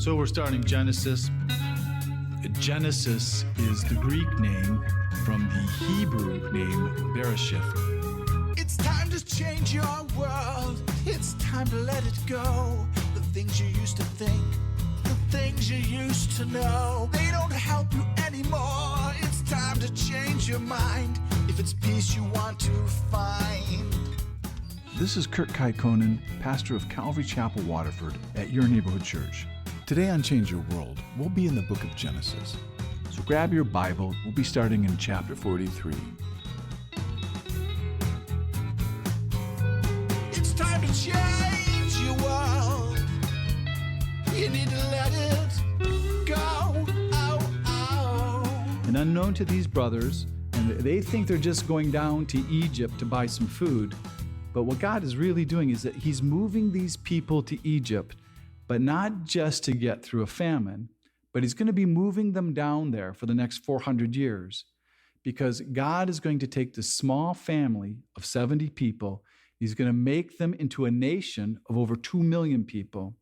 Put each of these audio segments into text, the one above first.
So we're starting Genesis. Genesis is the Greek name from the Hebrew name Bereshith. It's time to change your world. It's time to let it go. The things you used to think, the things you used to know, they don't help you anymore. It's time to change your mind. If it's peace you want to find. This is Kurt Kaikonen, pastor of Calvary Chapel, Waterford, at your neighborhood church. Today on Change Your World, we'll be in the book of Genesis. So grab your Bible. We'll be starting in chapter 43. It's time to change your world. You need to let it go. Oh, oh. And unknown to these brothers, and they think they're just going down to Egypt to buy some food. But what God is really doing is that he's moving these people to Egypt, but not just to get through a famine, but he's going to be moving them down there for the next 400 years, because God is going to take this small family of 70 people. He's going to make them into a nation of over 2 million people.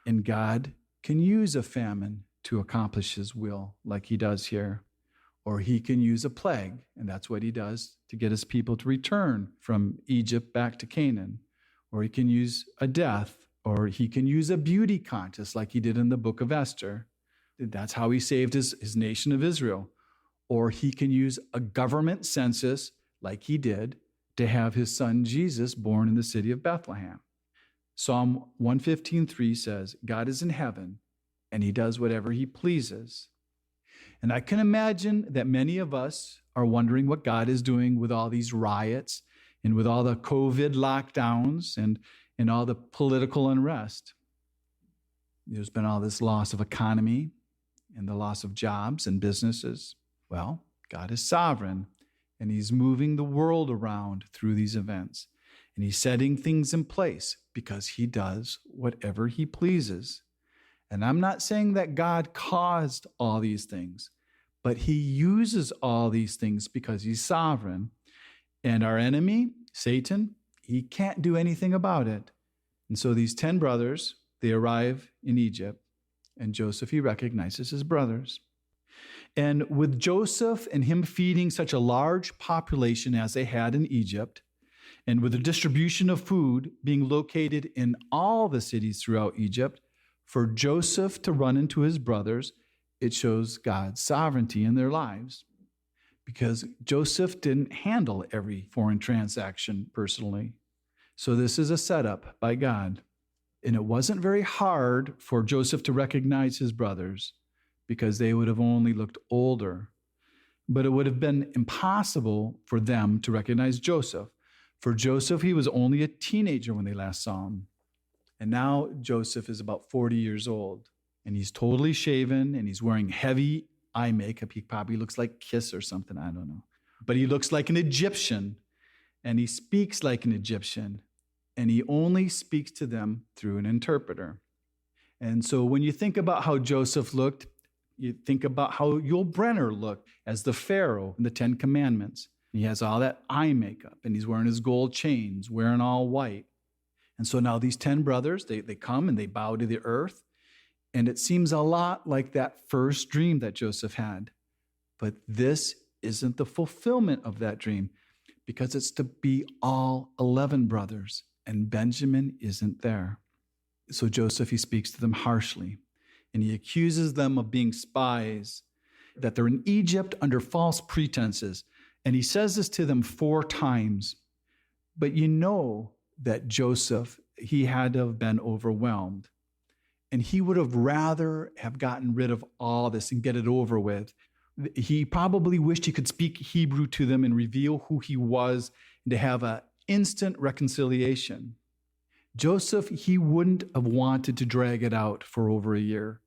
And God can use a famine to accomplish his will, like he does here. Or he can use a plague, and that's what he does to get his people to return from Egypt back to Canaan. Or he can use a death, or he can use a beauty contest like he did in the book of Esther. That's how he saved his nation of Israel. Or he can use a government census like he did to have his son Jesus born in the city of Bethlehem. Psalm 115:3 says, God is in heaven and he does whatever he pleases. And I can imagine that many of us are wondering what God is doing with all these riots and with all the COVID lockdowns and all the political unrest. There's been all this loss of economy and the loss of jobs and businesses. Well, God is sovereign, and he's moving the world around through these events. And he's setting things in place because he does whatever he pleases. And I'm not saying that God caused all these things, but he uses all these things because he's sovereign. And our enemy, Satan, he can't do anything about it. And so these 10 brothers, they arrive in Egypt, and Joseph, he recognizes his brothers. And with Joseph and him feeding such a large population as they had in Egypt, and with the distribution of food being located in all the cities throughout Egypt, for Joseph to run into his brothers, it shows God's sovereignty in their lives. Because Joseph didn't handle every foreign transaction personally. So this is a setup by God. And it wasn't very hard for Joseph to recognize his brothers because they would have only looked older. But it would have been impossible for them to recognize Joseph. For Joseph, he was only a teenager when they last saw him. And now Joseph is about 40 years old. And he's totally shaven and he's wearing heavy eye makeup. He probably looks like Kiss or something, I don't know. But he looks like an Egyptian, and he speaks like an Egyptian, and he only speaks to them through an interpreter. And so when you think about how Joseph looked, you think about how Yul Brynner looked as the Pharaoh in the 10 Commandments. He has all that eye makeup, and he's wearing his gold chains, wearing all white. And so now these 10 brothers, they come and they bow to the earth. And it seems a lot like that first dream that Joseph had. But this isn't the fulfillment of that dream, because it's to be all 11 brothers, and Benjamin isn't there. So Joseph, he speaks to them harshly, and he accuses them of being spies, that they're in Egypt under false pretenses. And he says this to them 4 times. But you know that Joseph, he had to have been overwhelmed. And he would have rather have gotten rid of all this and get it over with. He probably wished he could speak Hebrew to them and reveal who he was and to have an instant reconciliation. Joseph, he wouldn't have wanted to drag it out for over a year.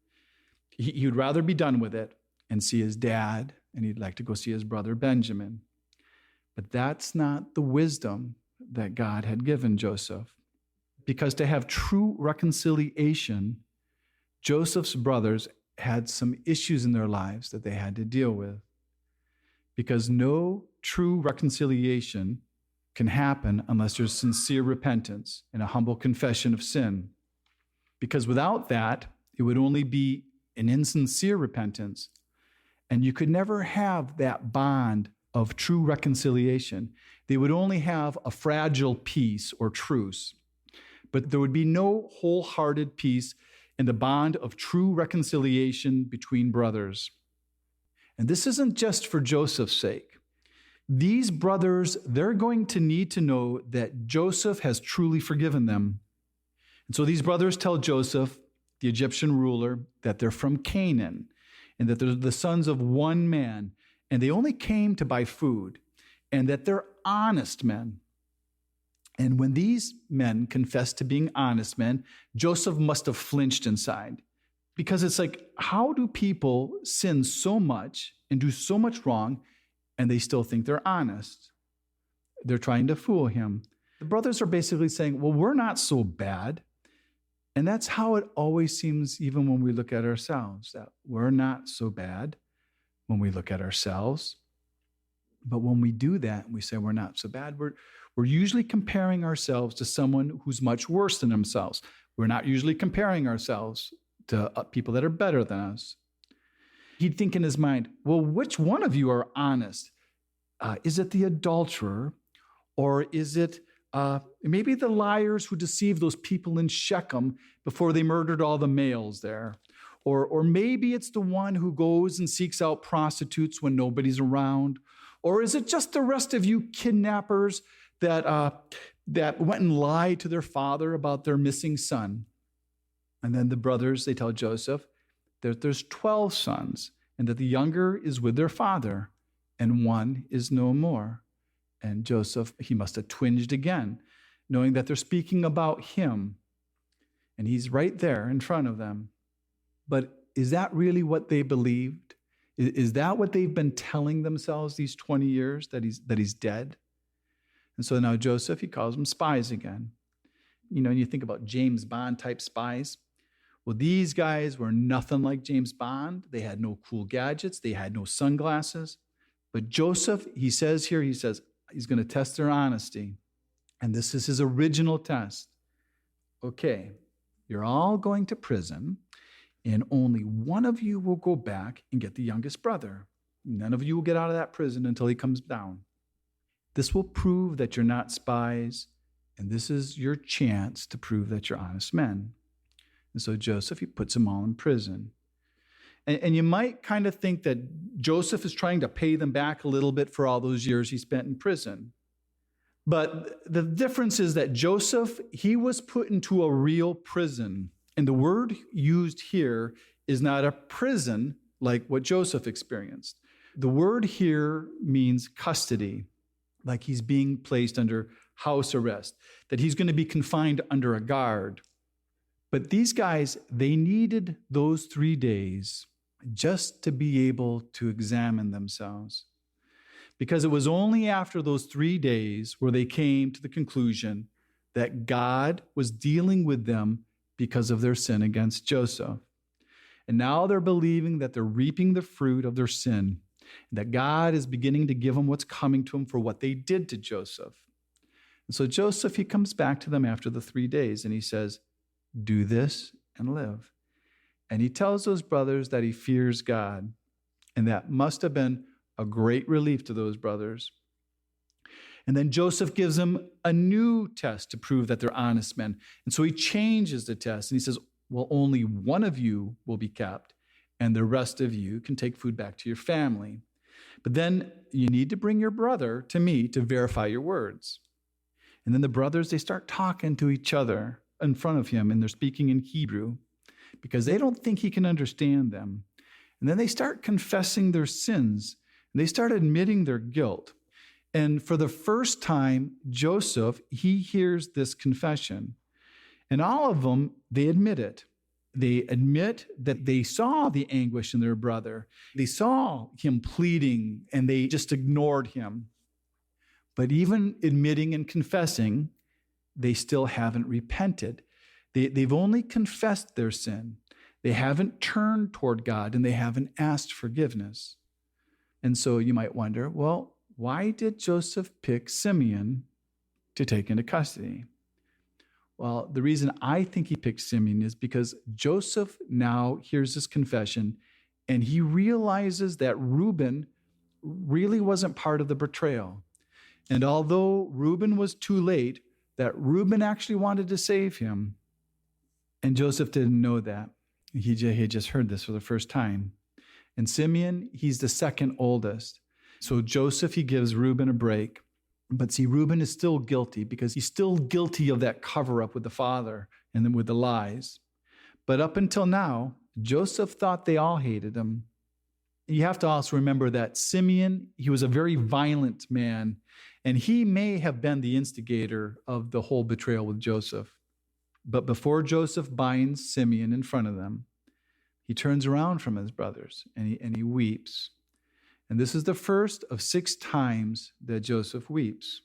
He would rather be done with it and see his dad, and he'd like to go see his brother Benjamin. But that's not the wisdom that God had given Joseph. Because to have true reconciliation, Joseph's brothers had some issues in their lives that they had to deal with. Because no true reconciliation can happen unless there's sincere repentance and a humble confession of sin. Because without that, It would only be an insincere repentance. And you could never have that bond of true reconciliation. They would only have a fragile peace or truce. But there would be no wholehearted peace in the bond of true reconciliation between brothers. And this isn't just for Joseph's sake. These brothers, they're going to need to know that Joseph has truly forgiven them. And so these brothers tell Joseph, the Egyptian ruler, that they're from Canaan and that they're the sons of one man, and they only came to buy food, and that they're honest men. And when these men confessed to being honest men, Joseph must have flinched inside, because it's like, how do people sin so much and do so much wrong and they still think they're honest? They're trying to fool him. The brothers are basically saying, well, we're not so bad. And that's how it always seems, even when we look at ourselves, that we're not so bad when we look at ourselves. But when we do that, we say we're not so bad, we're usually comparing ourselves to someone who's much worse than themselves. We're not usually comparing ourselves to people that are better than us. He'd think in his mind, well, which one of you are honest? Is it the adulterer? Or is it maybe the liars who deceived those people in Shechem before they murdered all the males there? Or maybe it's the one who goes and seeks out prostitutes when nobody's around? Or is it just the rest of you kidnappers that went and lied to their father about their missing son? And then the brothers, they tell Joseph that there's 12 sons, and that the younger is with their father, and one is no more. And Joseph, he must have twinged again, knowing that they're speaking about him. And he's right there in front of them. But is that really what they believed? Is that what they've been telling themselves these 20 years, that he's dead? And so now Joseph, he calls them spies again. You know, and you think about James Bond type spies. Well, these guys were nothing like James Bond. They had no cool gadgets. They had no sunglasses. But Joseph, he says he's going to test their honesty. And this is his original test. Okay, you're all going to prison, and only one of you will go back and get the youngest brother. None of you will get out of that prison until he comes down. This will prove that you're not spies, and this is your chance to prove that you're honest men. And so Joseph, he puts them all in prison. And you might kind of think that Joseph is trying to pay them back a little bit for all those years he spent in prison. But the difference is that Joseph, he was put into a real prison. And the word used here is not a prison like what Joseph experienced. The word here means custody, like he's being placed under house arrest, that he's going to be confined under a guard. But these guys, they needed those 3 days just to be able to examine themselves. Because it was only after those 3 days where they came to the conclusion that God was dealing with them because of their sin against Joseph. And now they're believing that they're reaping the fruit of their sin, and that God is beginning to give them what's coming to them for what they did to Joseph. And so Joseph, he comes back to them after the 3 days, and he says, do this and live. And he tells those brothers that he fears God. And that must have been a great relief to those brothers. And then Joseph gives them a new test to prove that they're honest men. And so he changes the test, and he says, well, only one of you will be kept, and the rest of you can take food back to your family. But then you need to bring your brother to me to verify your words. And then the brothers, they start talking to each other in front of him, and they're speaking in Hebrew because they don't think he can understand them. And then they start confessing their sins, and they start admitting their guilt. And for the first time, Joseph, he hears this confession. And all of them, they admit it. They admit that they saw the anguish in their brother. They saw him pleading, and they just ignored him. But even admitting and confessing, they still haven't repented. They've only confessed their sin. They haven't turned toward God, and they haven't asked forgiveness. And so you might wonder, well, why did Joseph pick Simeon to take into custody? Well, the reason I think he picked Simeon is because Joseph now hears this confession and he realizes that Reuben really wasn't part of the betrayal. And although Reuben was too late, that Reuben actually wanted to save him. And Joseph didn't know that. He had just heard this for the first time. And Simeon, he's the second oldest. So Joseph, he gives Reuben a break. But see, Reuben is still guilty because he's still guilty of that cover-up with the father and then with the lies. But up until now, Joseph thought they all hated him. You have to also remember that Simeon, he was a very violent man, and he may have been the instigator of the whole betrayal with Joseph. But before Joseph binds Simeon in front of them, he turns around from his brothers and he weeps. And this is the first of 6 times that Joseph weeps.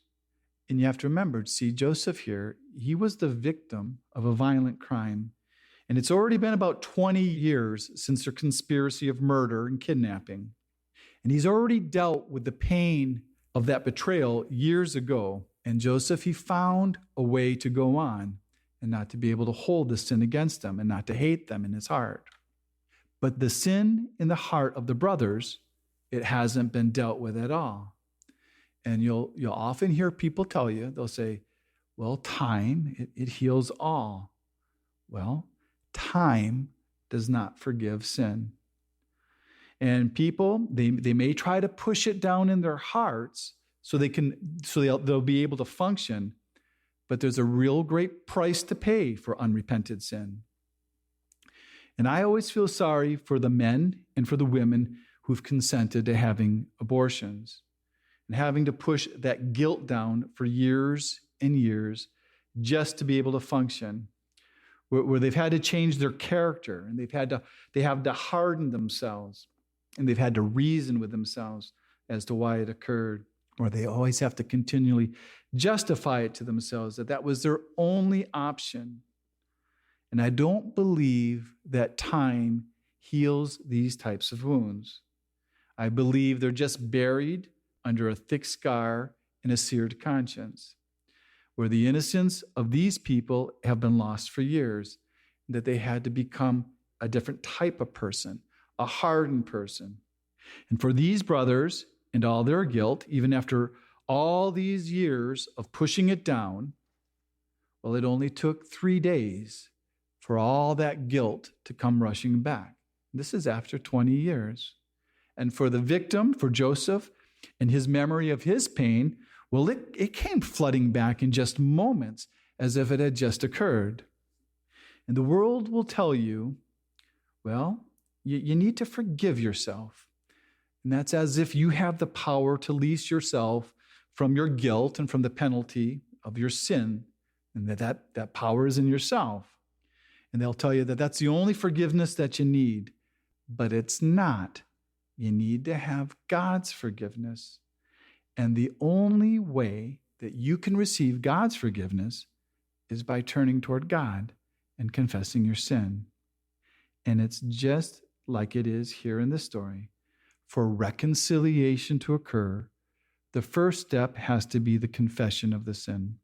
And you have to remember, see, Joseph here, he was the victim of a violent crime. And it's already been about 20 years since their conspiracy of murder and kidnapping. And he's already dealt with the pain of that betrayal years ago. And Joseph, he found a way to go on and not to be able to hold the sin against them and not to hate them in his heart. But the sin in the heart of the brothers, it hasn't been dealt with at all. And you'll often hear people tell you, they'll say, well, time, it heals all. Well, time does not forgive sin. And people, they may try to push it down in their hearts so they'll be able to function, but there's a real great price to pay for unrepented sin. And I always feel sorry for the men and for the women who've consented to having abortions and having to push that guilt down for years and years just to be able to function, where they've had to change their character and they have to harden themselves and they've had to reason with themselves as to why it occurred, or they always have to continually justify it to themselves that was their only option. And I don't believe that time heals these types of wounds. I believe they're just buried under a thick scar and a seared conscience, where the innocence of these people have been lost for years, that they had to become a different type of person, a hardened person. And for these brothers and all their guilt, even after all these years of pushing it down, well, it only took 3 days for all that guilt to come rushing back. This is after 20 years. And for the victim, for Joseph, and his memory of his pain, well, it came flooding back in just moments as if it had just occurred. And the world will tell you, well, you need to forgive yourself. And that's as if you have the power to release yourself from your guilt and from the penalty of your sin, and that power is in yourself. And they'll tell you that that's the only forgiveness that you need, but it's not. You need to have God's forgiveness. And the only way that you can receive God's forgiveness is by turning toward God and confessing your sin. And it's just like it is here in this story. For reconciliation to occur, the first step has to be the confession of the sin.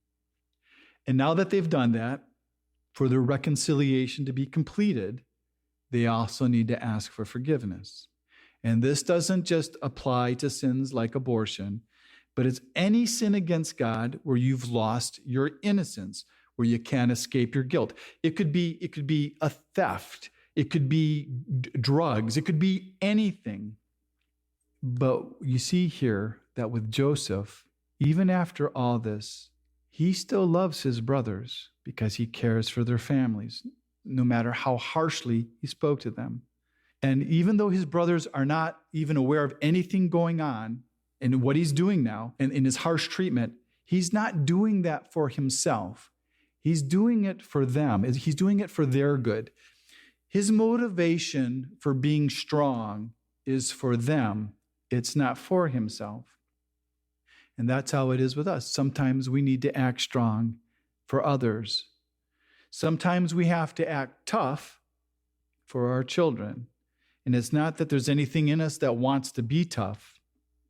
And now that they've done that, for the reconciliation to be completed, they also need to ask for forgiveness. And this doesn't just apply to sins like abortion, but it's any sin against God where you've lost your innocence, where you can't escape your guilt. It could be a theft. It could be drugs. It could be anything. But you see here that with Joseph, even after all this, he still loves his brothers because he cares for their families, no matter how harshly he spoke to them. And even though his brothers are not even aware of anything going on and what he's doing now and in his harsh treatment, he's not doing that for himself. He's doing it for them. He's doing it for their good. His motivation for being strong is for them. It's not for himself. And that's how it is with us. Sometimes we need to act strong for others. Sometimes we have to act tough for our children. And it's not that there's anything in us that wants to be tough,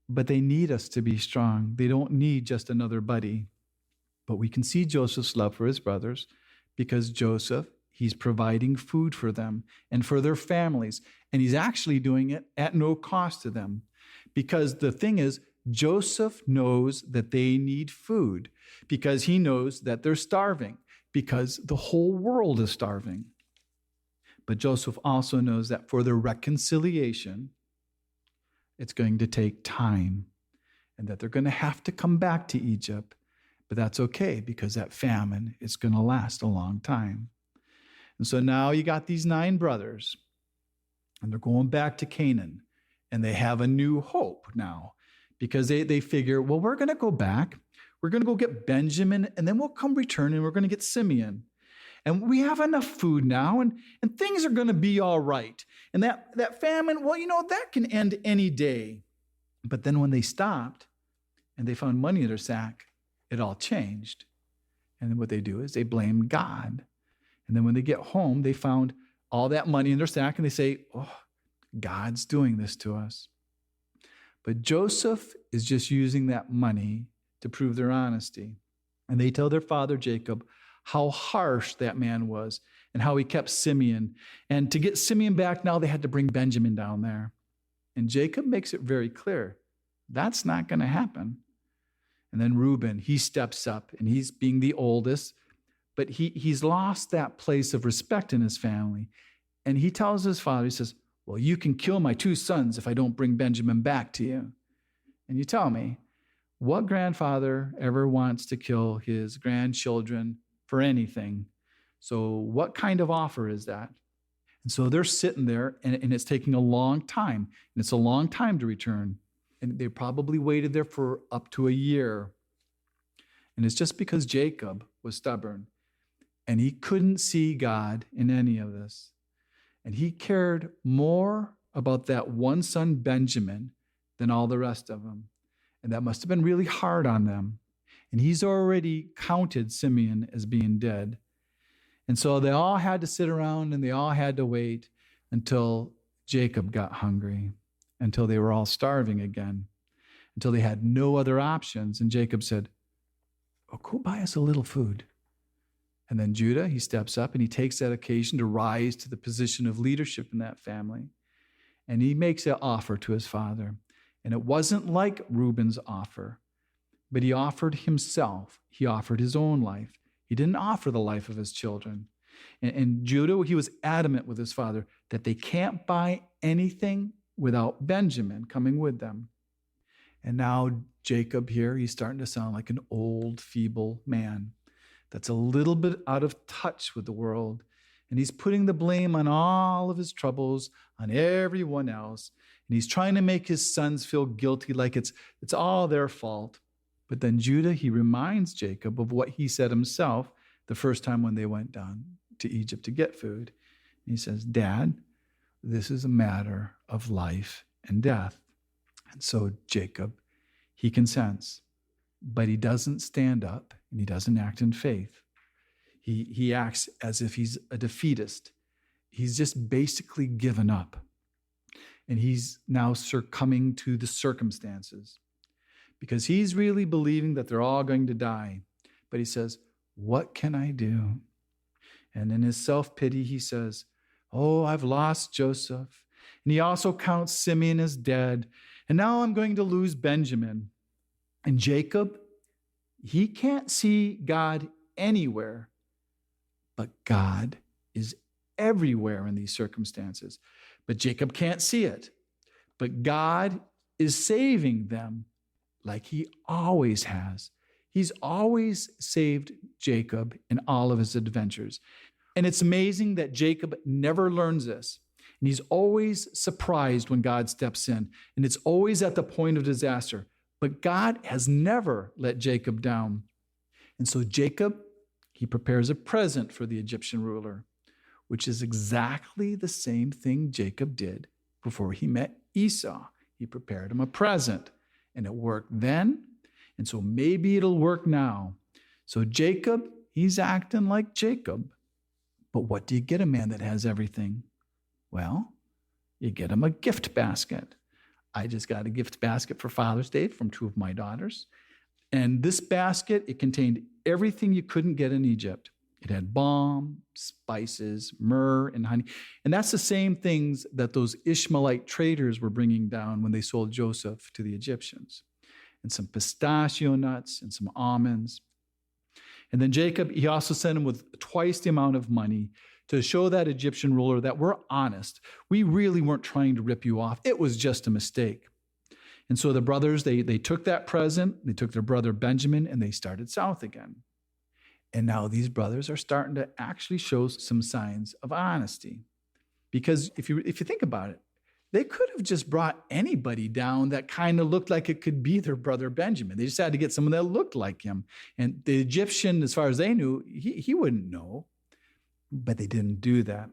but they need us to be strong. They don't need just another buddy. But we can see Joseph's love for his brothers because Joseph, he's providing food for them and for their families. And he's actually doing it at no cost to them. Because the thing is, Joseph knows that they need food, because he knows that they're starving, because the whole world is starving. But Joseph also knows that for their reconciliation, it's going to take time, and that they're going to have to come back to Egypt. But that's okay, because that famine is going to last a long time. And so now you got these 9 brothers, and they're going back to Canaan, and they have a new hope now, because they figure, well, we're going to go back. We're going to go get Benjamin, and then we'll come return, and we're going to get Simeon. And we have enough food now, and things are going to be all right. And that famine, well, that can end any day. But then when they stopped and they found money in their sack, it all changed. And then what they do is they blame God. And then when they get home, they found all that money in their sack, and they say, oh, God's doing this to us. But Joseph is just using that money to prove their honesty. And they tell their father Jacob how harsh that man was and how he kept Simeon. And to get Simeon back now, they had to bring Benjamin down there. And Jacob makes it very clear, that's not going to happen. And then Reuben, he steps up, and he's being the oldest, but he's lost that place of respect in his family. And he tells his father, he says, well, you can kill my 2 sons if I don't bring Benjamin back to you. And you tell me, what grandfather ever wants to kill his grandchildren for anything? So what kind of offer is that? And so they're sitting there, and it's taking a long time, and it's a long time to return. And they probably waited there for up to a year. And it's just because Jacob was stubborn, and he couldn't see God in any of this. And he cared more about that one son, Benjamin, than all the rest of them. And that must have been really hard on them. And he's already counted Simeon as being dead. And so they all had to sit around, and they all had to wait until Jacob got hungry, until they were all starving again, until they had no other options. And Jacob said, oh, go buy us a little food. And then Judah, he steps up, and he takes that occasion to rise to the position of leadership in that family. And he makes an offer to his father. And it wasn't like Reuben's offer, but he offered himself. He offered his own life. He didn't offer the life of his children. And Judah, he was adamant with his father that they can't buy anything without Benjamin coming with them. And now Jacob here, he's starting to sound like an old, feeble man that's a little bit out of touch with the world. And he's putting the blame on all of his troubles on everyone else. And he's trying to make his sons feel guilty, like it's all their fault. But then Judah, he reminds Jacob of what he said himself the first time when they went down to Egypt to get food. And he says, Dad, this is a matter of life and death. And so Jacob, he consents, but he doesn't stand up, and he doesn't act in faith. He acts as if he's a defeatist. He's just basically given up. And he's now succumbing to the circumstances, because he's really believing that they're all going to die. But he says, what can I do? And in his self-pity, he says, oh, I've lost Joseph. And he also counts Simeon as dead. And now I'm going to lose Benjamin. And Jacob, he can't see God anywhere, but God is everywhere in these circumstances. But Jacob can't see it. But God is saving them like he always has. He's always saved Jacob in all of his adventures. And it's amazing that Jacob never learns this. And he's always surprised when God steps in. And it's always at the point of disaster. But God has never let Jacob down. And so Jacob, he prepares a present for the Egyptian ruler, which is exactly the same thing Jacob did before he met Esau. He prepared him a present, and it worked then, and so maybe it'll work now. So Jacob, he's acting like Jacob. But what do you get a man that has everything? Well, you get him a gift basket. I just got a gift basket for Father's Day from 2 of my daughters. And this basket, it contained everything you couldn't get in Egypt. It had balm, spices, myrrh, and honey. And that's the same things that those Ishmaelite traders were bringing down when they sold Joseph to the Egyptians. And some pistachio nuts and some almonds. And then Jacob, he also sent him with twice the amount of money to show that Egyptian ruler that we're honest. We really weren't trying to rip you off. It was just a mistake. And so the brothers, they took that present, they took their brother Benjamin, and they started south again. And now these brothers are starting to actually show some signs of honesty. Because if you think about it, they could have just brought anybody down that kind of looked like it could be their brother Benjamin. They just had to get someone that looked like him. And the Egyptian, as far as they knew, he wouldn't know. But they didn't do that.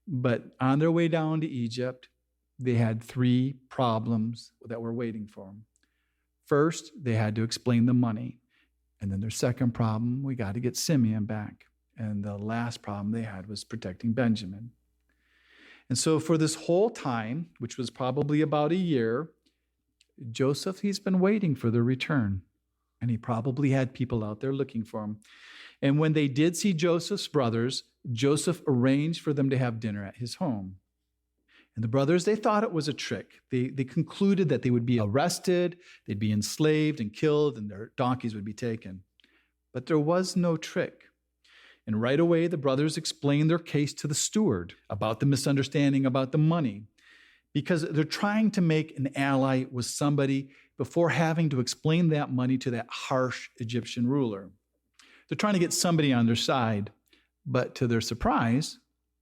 But on their way down to Egypt, they had 3 problems that were waiting for them. First, they had to explain the money. And then their second problem, we got to get Simeon back. And the last problem they had was protecting Benjamin. And so for this whole time, which was probably about a year, Joseph, he's been waiting for their return. And he probably had people out there looking for him. And when they did see Joseph's brothers, Joseph arranged for them to have dinner at his home. And the brothers, they thought it was a trick. They concluded that they would be arrested, they'd be enslaved and killed, and their donkeys would be taken. But there was no trick. And right away, the brothers explained their case to the steward about the misunderstanding about the money, because they're trying to make an ally with somebody before having to explain that money to that harsh Egyptian ruler. They're trying to get somebody on their side, but to their surprise,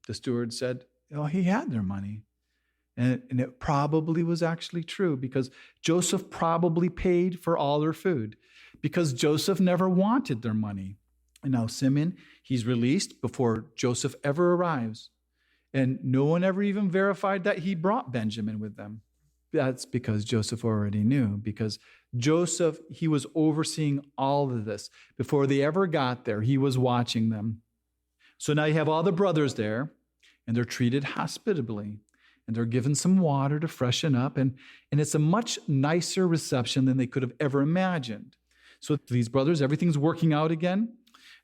the steward said, oh, he had their money. And it probably was actually true, because Joseph probably paid for all their food, because Joseph never wanted their money. And now Simeon, he's released before Joseph ever arrives. And no one ever even verified that he brought Benjamin with them. That's because Joseph already knew, because Joseph, he was overseeing all of this. Before they ever got there, he was watching them. So now you have all the brothers there, and they're treated hospitably. And they're given some water to freshen up. And it's a much nicer reception than they could have ever imagined. So these brothers, everything's working out again.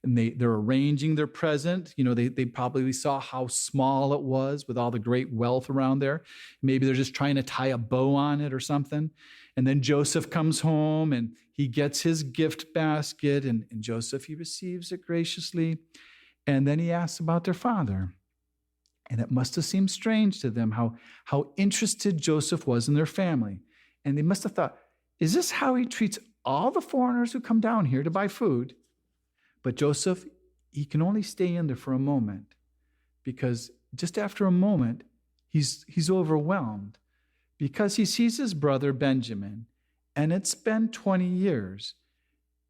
And they're arranging their present. You know, they probably saw how small it was with all the great wealth around there. Maybe they're just trying to tie a bow on it or something. And then Joseph comes home and he gets his gift basket. And Joseph, he receives it graciously. And then he asks about their father. And it must have seemed strange to them how interested Joseph was in their family. And they must have thought, is this how he treats all the foreigners who come down here to buy food? But Joseph, he can only stay in there for a moment, because just after a moment, he's overwhelmed, because he sees his brother Benjamin, and it's been 20 years.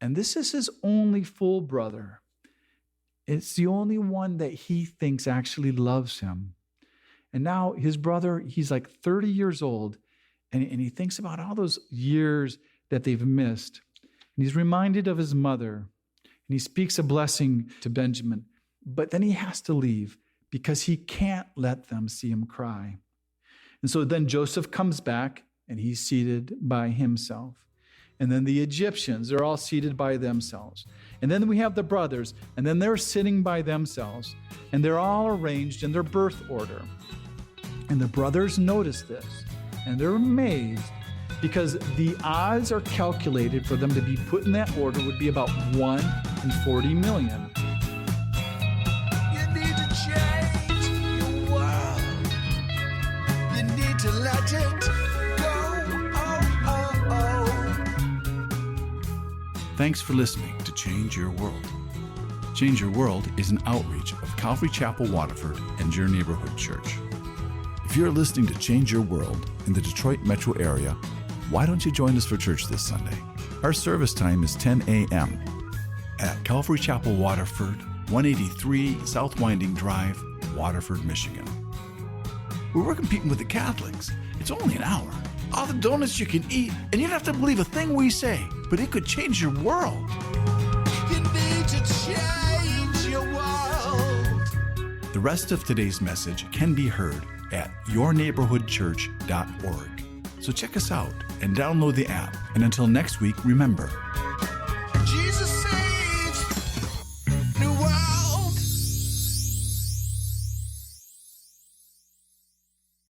And this is his only full brother. It's the only one that he thinks actually loves him. And now his brother, he's like 30 years old, and he thinks about all those years that they've missed. And he's reminded of his mother, and he speaks a blessing to Benjamin. But then he has to leave because he can't let them see him cry. And so then Joseph comes back, and he's seated by himself. And then the Egyptians, they're all seated by themselves. And then we have the brothers, and then they're sitting by themselves, and they're all arranged in their birth order. And the brothers notice this, and they're amazed, because the odds are calculated for them to be put in that order would be about 1 in 40 million. You need to change your world. You need to let it go. Thanks for listening to Change Your World. Change Your World is an outreach of Calvary Chapel Waterford and Your Neighborhood Church. If you're listening to Change Your World in the Detroit metro area, why don't you join us for church this Sunday? Our service time is 10 a.m. at Calvary Chapel Waterford, 183 South Winding Drive, Waterford, Michigan. We're competing with the Catholics. It's only an hour. All the donuts you can eat, and you don't have to believe a thing we say, but it could change your world. You need to change your world. The rest of today's message can be heard at yourneighborhoodchurch.org. So check us out and download the app. And until next week, remember,